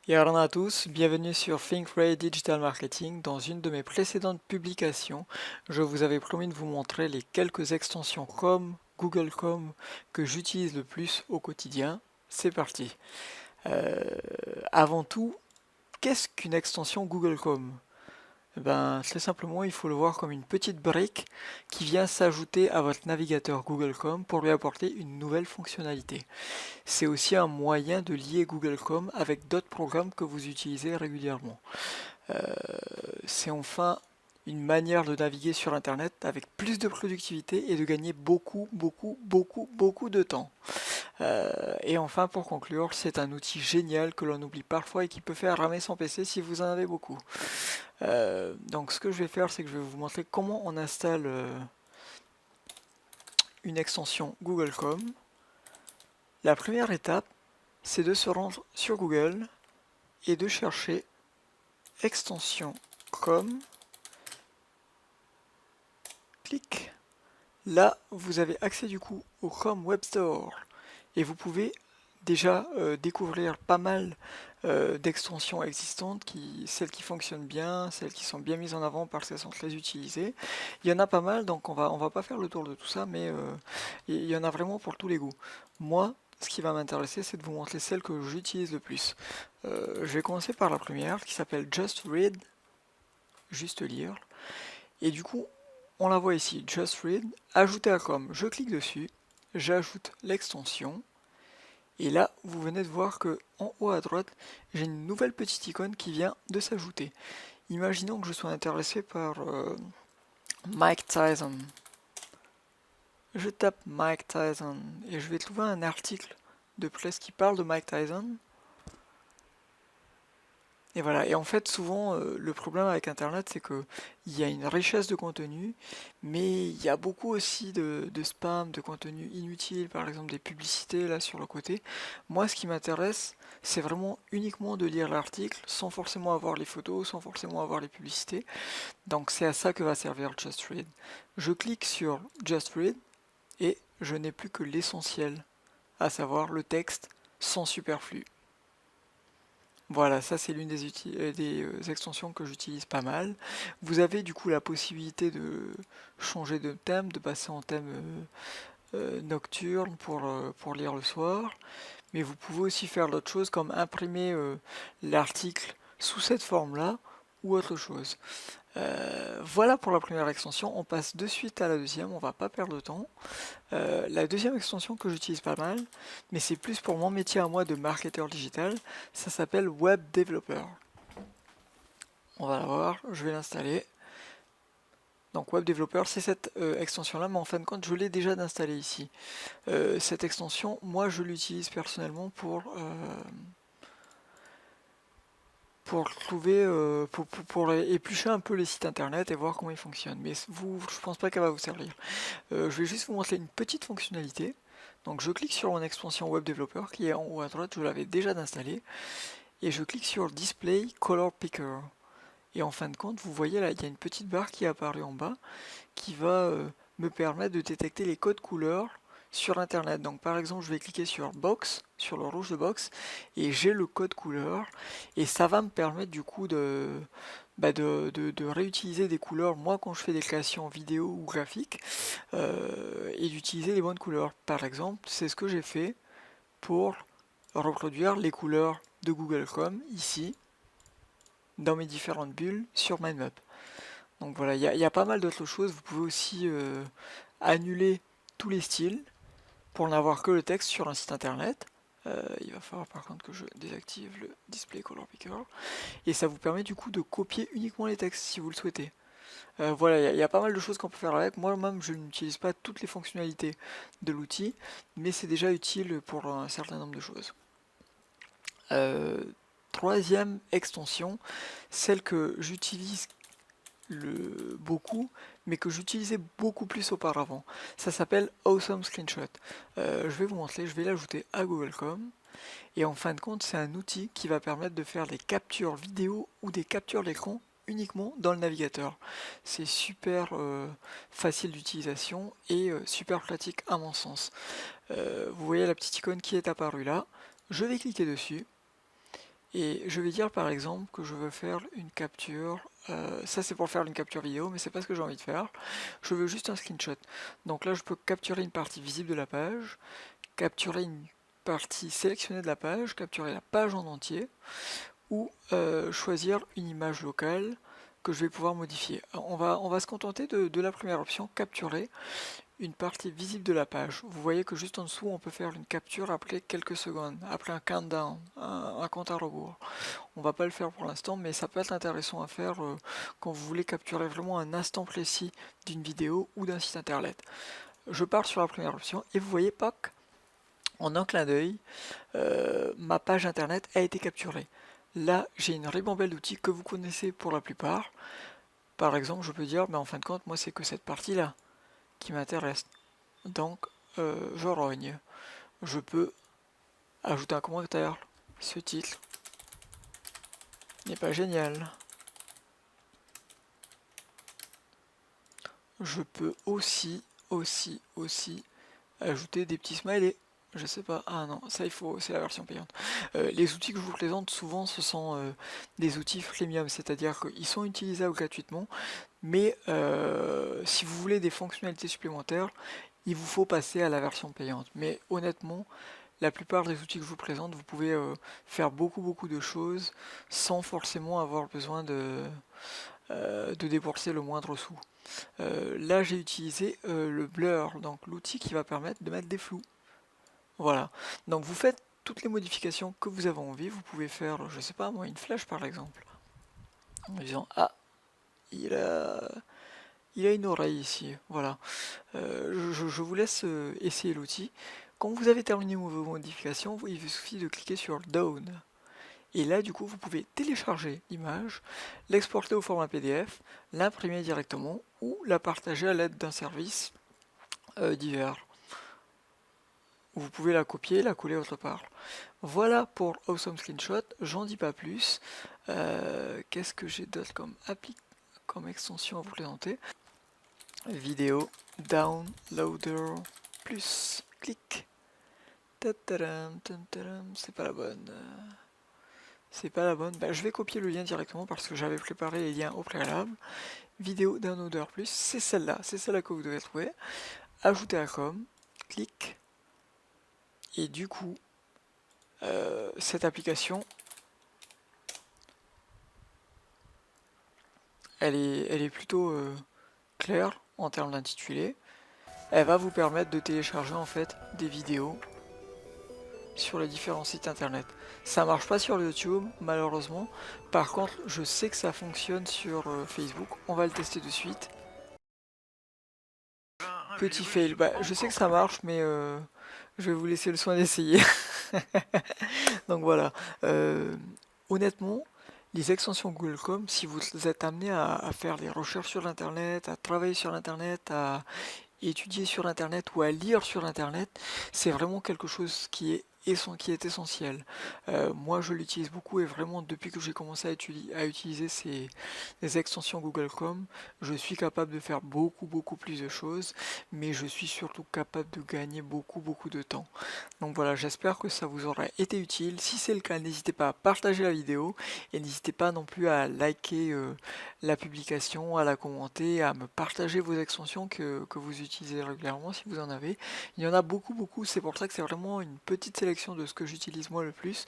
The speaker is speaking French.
Et alors à tous, bienvenue sur ThinkRay Digital Marketing. Dans une de mes précédentes publications, je vous avais promis de vous montrer les quelques extensions Chrome, Google Chrome que j'utilise le plus au quotidien. C'est parti. Euh, Avant tout, qu'est-ce qu'une extension Google Chrome? Ben, très simplement, il faut le voir comme une petite brique qui vient s'ajouter à votre navigateur Google Chrome pour lui apporter une nouvelle fonctionnalité. C'est aussi un moyen de lier Google Chrome avec d'autres programmes que vous utilisez régulièrement. Euh, c'est enfin une manière de naviguer sur Internet avec plus de productivité et de gagner beaucoup de temps. Et enfin, pour conclure, c'est un outil génial que l'on oublie parfois et qui peut faire ramer son PC si vous en avez beaucoup. Donc ce que je vais faire, c'est que je vais vous montrer comment on installe une extension Google Chrome. La première étape, c'est de se rendre sur Google et de chercher extension Chrome. Clic. Là, vous avez accès du coup au Chrome Web Store et vous pouvez déjà découvrir pas mal d'extensions existantes, celles qui fonctionnent bien, celles qui sont bien mises en avant parce qu'elles sont très utilisées. Il y en a pas mal, donc on va pas faire le tour de tout ça, mais il y en a vraiment pour tous les goûts. Moi, ce qui va m'intéresser, c'est de vous montrer celles que j'utilise le plus. Je vais commencer par la première qui s'appelle Just Read, juste lire. Et du coup, on la voit ici, Just Read, ajouter à Chrome. Je clique dessus, j'ajoute l'extension, et là, vous venez de voir que en haut à droite, j'ai une nouvelle petite icône qui vient de s'ajouter. Imaginons que je sois intéressé par Mike Tyson. Je tape Mike Tyson et je vais trouver un article de presse qui parle de Mike Tyson. Et voilà, et en fait souvent le problème avec Internet c'est que il y a une richesse de contenu, mais il y a beaucoup aussi de spam, de contenu inutile, par exemple des publicités là sur le côté. Moi ce qui m'intéresse c'est vraiment uniquement de lire l'article sans forcément avoir les photos, sans forcément avoir les publicités. Donc c'est à ça que va servir Just Read. Je clique sur Just Read et je n'ai plus que l'essentiel, à savoir le texte sans superflu. Voilà, ça c'est l'une des extensions que j'utilise pas mal. Vous avez du coup la possibilité de changer de thème, de passer en thème nocturne pour lire le soir. Mais vous pouvez aussi faire d'autres choses comme imprimer l'article sous cette forme-là ou autre chose. Voilà pour la première extension, on passe de suite à la deuxième, on va pas perdre de temps. La deuxième extension que j'utilise pas mal, mais c'est plus pour mon métier à moi de marketeur digital, ça s'appelle Web Developer. On va la voir, je vais l'installer. Donc Web Developer, c'est cette extension-là, mais en fin de compte, je l'ai déjà installée ici. Cette extension, moi, je l'utilise personnellement pour trouver, pour éplucher un peu les sites internet et voir comment ils fonctionnent. Mais vous, je pense pas qu'elle va vous servir. Je vais juste vous montrer une petite fonctionnalité. Donc je clique sur mon extension Web Developer qui est en haut à droite, je l'avais déjà installée. Et je clique sur Display Color Picker. Et en fin de compte, vous voyez là, il y a une petite barre qui est apparue en bas qui va me permettre de détecter les codes couleurs sur internet. Donc par exemple, je vais cliquer sur Box, sur le rouge de Box, et j'ai le code couleur, et ça va me permettre du coup de réutiliser des couleurs, moi quand je fais des créations vidéo ou graphiques, et d'utiliser les bonnes couleurs. Par exemple, c'est ce que j'ai fait pour reproduire les couleurs de Google Chrome ici, dans mes différentes bulles sur MindMap. Donc voilà, il y a pas mal d'autres choses. Vous pouvez aussi annuler tous les styles pour n'avoir que le texte sur un site internet. Il va falloir par contre que je désactive le Display Color Picker. Et ça vous permet du coup de copier uniquement les textes si vous le souhaitez. Voilà, il y a pas mal de choses qu'on peut faire avec. Moi-même, je n'utilise pas toutes les fonctionnalités de l'outil, mais c'est déjà utile pour un certain nombre de choses. Euh, Troisième extension, celle que j'utilise beaucoup, mais que j'utilisais beaucoup plus auparavant. Ça s'appelle Awesome Screenshot. Je vais vous montrer, je vais l'ajouter à Google Chrome. Et en fin de compte, c'est un outil qui va permettre de faire des captures vidéo ou des captures d'écran uniquement dans le navigateur. C'est super facile d'utilisation et super pratique à mon sens. Vous voyez la petite icône qui est apparue là. Je vais cliquer dessus. Et je vais dire par exemple que je veux faire une capture, ça c'est pour faire une capture vidéo, mais c'est pas ce que j'ai envie de faire. Je veux juste un screenshot. Donc là je peux capturer une partie visible de la page, capturer une partie sélectionnée de la page, capturer la page en entier, ou choisir une image locale que je vais pouvoir modifier. Alors, on va se contenter de la première option, capturer une partie visible de la page. Vous voyez que juste en dessous, on peut faire une capture après quelques secondes, après un countdown, un compte à rebours. On va pas le faire pour l'instant, mais ça peut être intéressant à faire quand vous voulez capturer vraiment un instant précis d'une vidéo ou d'un site internet. Je pars sur la première option et vous voyez, POC, en un clin d'œil, ma page internet a été capturée. Là, j'ai une ribambelle d'outils que vous connaissez pour la plupart. Par exemple, je peux dire, mais en fin de compte, moi, c'est que cette partie-là qui m'intéresse. Donc, je rogne. Je peux ajouter un commentaire. Ce titre n'est pas génial. Je peux aussi ajouter des petits smileys. Je sais pas. Ah non, ça il faut, c'est la version payante. Les outils que je vous présente souvent, ce sont des outils freemium, c'est-à-dire qu'ils sont utilisables gratuitement, mais si vous voulez des fonctionnalités supplémentaires, il vous faut passer à la version payante. Mais honnêtement, la plupart des outils que je vous présente, vous pouvez faire beaucoup de choses sans forcément avoir besoin de débourser le moindre sou. Là, j'ai utilisé le blur, donc l'outil qui va permettre de mettre des flous. Voilà. Donc vous faites toutes les modifications que vous avez envie. Vous pouvez faire, je sais pas moi, une flèche par exemple. En disant, ah, il a une oreille ici. Voilà. Je vous laisse essayer l'outil. Quand vous avez terminé vos modifications, il vous suffit de cliquer sur Down. Et là, du coup, vous pouvez télécharger l'image, l'exporter au format PDF, l'imprimer directement ou la partager à l'aide d'un service divers. Vous pouvez la copier et la coller autre part. Voilà pour Awesome Screenshot, j'en dis pas plus. Qu'est-ce que j'ai d'autre comme extension à vous présenter? Vidéo Downloader plus. Clic. C'est pas la bonne. C'est pas la bonne. Bah, je vais copier le lien directement parce que j'avais préparé les liens au préalable. Vidéo Downloader plus, c'est celle-là que vous devez trouver. Ajouter à com, clic. Et du coup, cette application, elle est plutôt claire en termes d'intitulé. Elle va vous permettre de télécharger en fait des vidéos sur les différents sites internet. Ça marche pas sur YouTube malheureusement. Par contre, je sais que ça fonctionne sur Facebook. On va le tester de suite. Petit fail. Bah, je sais que ça marche, mais je vais vous laisser le soin d'essayer. Donc voilà. Honnêtement, les extensions Google Chrome, si vous êtes amené à faire des recherches sur Internet, à travailler sur Internet, à étudier sur Internet ou à lire sur Internet, c'est vraiment quelque chose qui est essentiel. Moi, je l'utilise beaucoup et vraiment, depuis que j'ai commencé à utiliser ces extensions Google Chrome, je suis capable de faire beaucoup plus de choses, mais je suis surtout capable de gagner beaucoup de temps. Donc voilà, j'espère que ça vous aura été utile. Si c'est le cas, n'hésitez pas à partager la vidéo et n'hésitez pas non plus à liker la publication, à la commenter, à me partager vos extensions que vous utilisez régulièrement si vous en avez. Il y en a beaucoup, c'est pour ça que c'est vraiment une petite sélection de ce que j'utilise moi le plus.